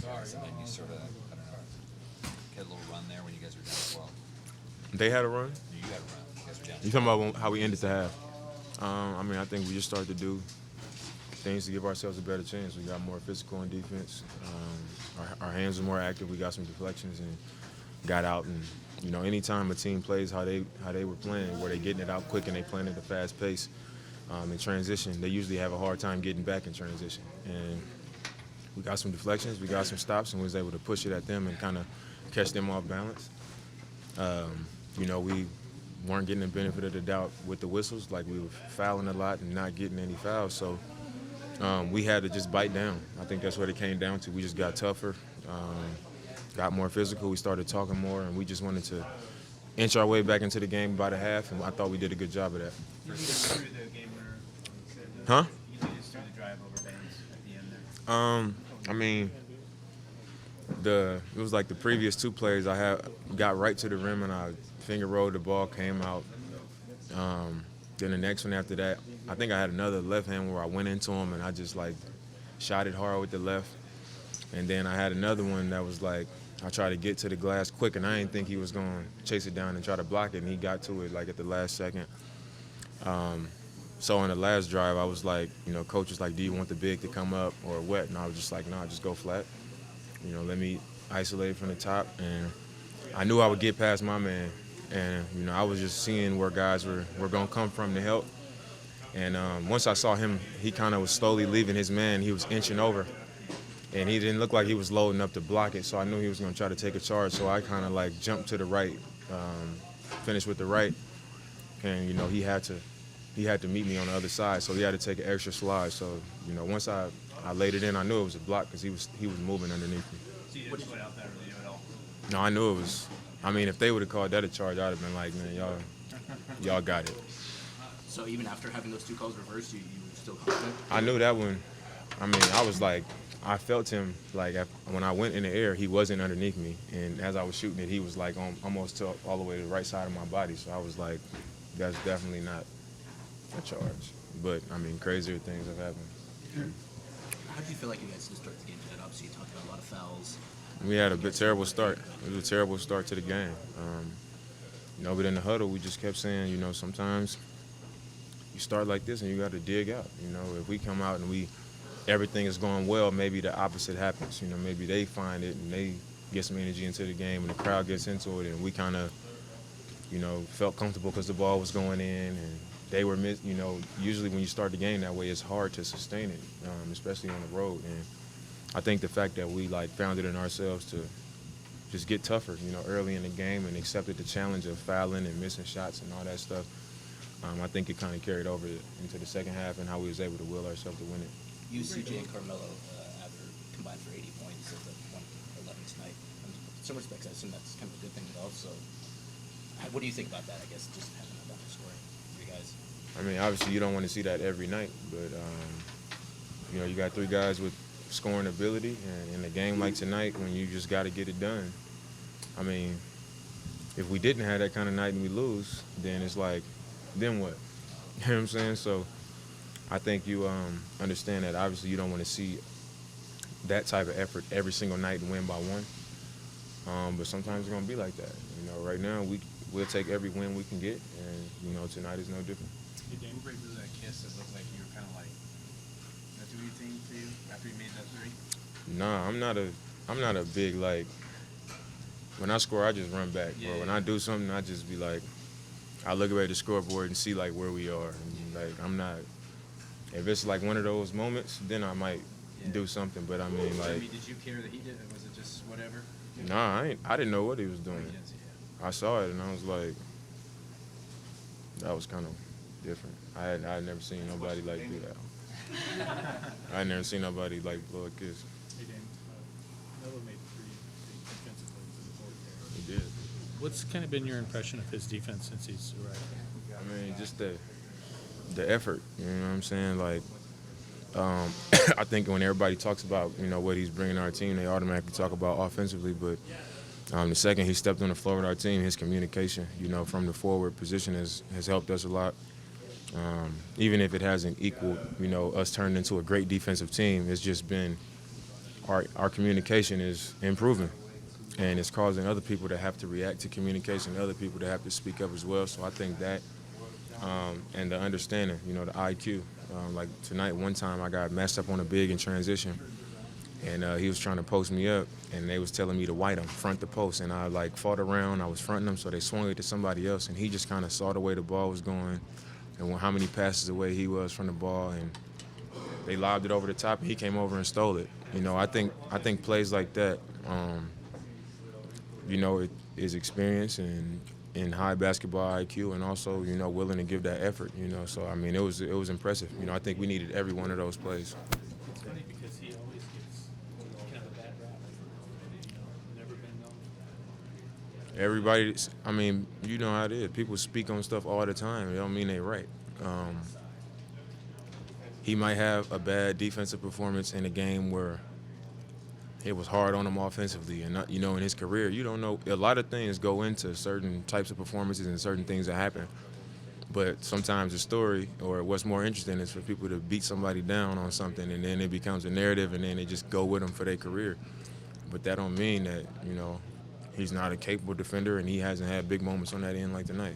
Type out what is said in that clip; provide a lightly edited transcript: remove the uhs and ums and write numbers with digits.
guys, and then you sort of, I don't know, get a little run there when you guys were down 12. They had a run. You got a run. You guys were down You 12. talking about how we ended the half? I mean, I think we just started to do things to give ourselves a better chance. We got more physical on defense. Our hands were more active. We got some deflections and got out. And anytime a team plays how they were playing, where they're getting it out quick and they playing at a fast pace in transition, they usually have a hard time getting back in transition. And we got some deflections, we got some stops, and we was able to push it at them and kind of catch them off balance. We weren't getting the benefit of the doubt with the whistles, like we were fouling a lot and not getting any fouls. So we had to just bite down. I think that's what it came down to. We just got tougher, got more physical. We started talking more, and we just wanted to inch our way back into the game by the half, and I thought we did a good job of that. You lead us through the game winner. Huh? You lead us through the drive over Banks at the end there. I mean, it was like the previous two plays. I got right to the rim and I finger rolled, the ball came out. Then the next one after that, I think I had another left hand where I went into him and I just like shot it hard with the left. And then I had another one that was like I tried to get to the glass quick and I didn't think he was going to chase it down and try to block it, and he got to it like at the last second. So on the last drive, I was like, coach was like, do you want the big to come up or wet? And I was just like, nah, just go flat. Let me isolate it from the top. And I knew I would get past my man. And, I was just seeing where guys were going to come from to help. And once I saw him, he kind of was slowly leaving his man. He was inching over. And he didn't look like he was loading up to block it, so I knew he was going to try to take a charge. So I kind of like jumped to the right, finished with the right. And, he had to meet me on the other side, so he had to take an extra slide. So, once I laid it in, I knew it was a block because he was moving underneath me. So you didn't put out that early at all? No, I knew it was. I mean, if they would have called that a charge, I'd have been like, man, y'all got it. So even after having those two calls reversed, you were still confident? I knew that one. I mean, I was like, I felt him, like, when I went in the air, he wasn't underneath me. And as I was shooting it, he was, like, almost all the way to the right side of my body. So I was like, that's definitely not a charge. But, I mean, crazier things have happened. How do you feel like you guys did start the game today? Obviously, you talked about a lot of fouls. We had a terrible start. It was a terrible start to the game. But in the huddle, we just kept saying, sometimes you start like this and you got to dig out. If we come out and everything is going well, maybe the opposite happens. Maybe they find it and they get some energy into the game and the crowd gets into it, and we kind of, felt comfortable because the ball was going in and they were usually when you start the game that way, it's hard to sustain it, especially on the road. And I think the fact that we found it in ourselves to just get tougher, early in the game and accepted the challenge of fouling and missing shots and all that stuff, I think it kind of carried over into the second half and how we was able to will ourselves to win it. You, CJ, and Carmelo combined for 80 points at the 111 tonight. In some respects, I assume that's kind of a good thing, but also, what do you think about that, I guess, just having that double scoring for you guys? I mean, obviously you don't want to see that every night, but, you got three guys with scoring ability, and in a game like tonight when you just got to get it done, I mean, if we didn't have that kind of night and we lose, then it's like, then what? You know what I'm saying? So I think you understand that obviously you don't want to see that type of effort every single night and win by one. But sometimes it's going to be like that. Right now we'll take every win we can get, and, tonight is no different. Did Dame break through that kiss? It looked like you were kind of like, that do anything for you after you made that three? Nah, I'm not a big, when I score, I just run back. Yeah, Or when I do something, I just be like, I look at the scoreboard and see, where we are. And, I'm not, if it's, one of those moments, then I might do something. But, I mean, did you care that he did, or was it just whatever? nah, I didn't know what he was doing. You didn't see it. I saw it, and I was like, that was kind of different. I had never seen nobody, do that. I had never seen nobody, blow a kiss. Hey, Dan, Melo made 3 big defensive plays in the fourth there. He did. What's kind of been your impression of his defense since he's arrived? I mean, just the effort, you know what I'm saying? I think when everybody talks about, what he's bringing to our team, they automatically talk about offensively. But the second he stepped on the floor with our team, his communication, from the forward position has helped us a lot. Even if it hasn't equaled, us turning into a great defensive team, it's just been our communication is improving, and it's causing other people to have to react to communication, other people to have to speak up as well. So I think that and the understanding, you know, the IQ. Like tonight, one time I got messed up on a big in transition, and he was trying to post me up, and they was telling me to white him, front the post, and I like fought around. I was fronting him, so they swung it to somebody else, and he just kind of saw the way the ball was going, and how many passes away he was from the ball, and they lobbed it over the top, and he came over and stole it. You know, I think plays like that, you know, it is experience and high basketball IQ, and also, you know, willing to give that effort. You know, so I mean, it was impressive. You know, I think we needed every one of those plays. It's funny because he always gets kind of a bad rap. You know, never been known. Everybody, I mean, you know how it is. People speak on stuff all the time. It don't mean they right. He might have a bad defensive performance in a game where it was hard on him offensively, and not, you know, in his career, you don't know. A lot of things go into certain types of performances and certain things that happen. But sometimes the story, or what's more interesting, is for people to beat somebody down on something, and then it becomes a narrative, and then they just go with them for their career. But that don't mean that, you know, he's not a capable defender, and he hasn't had big moments on that end like tonight.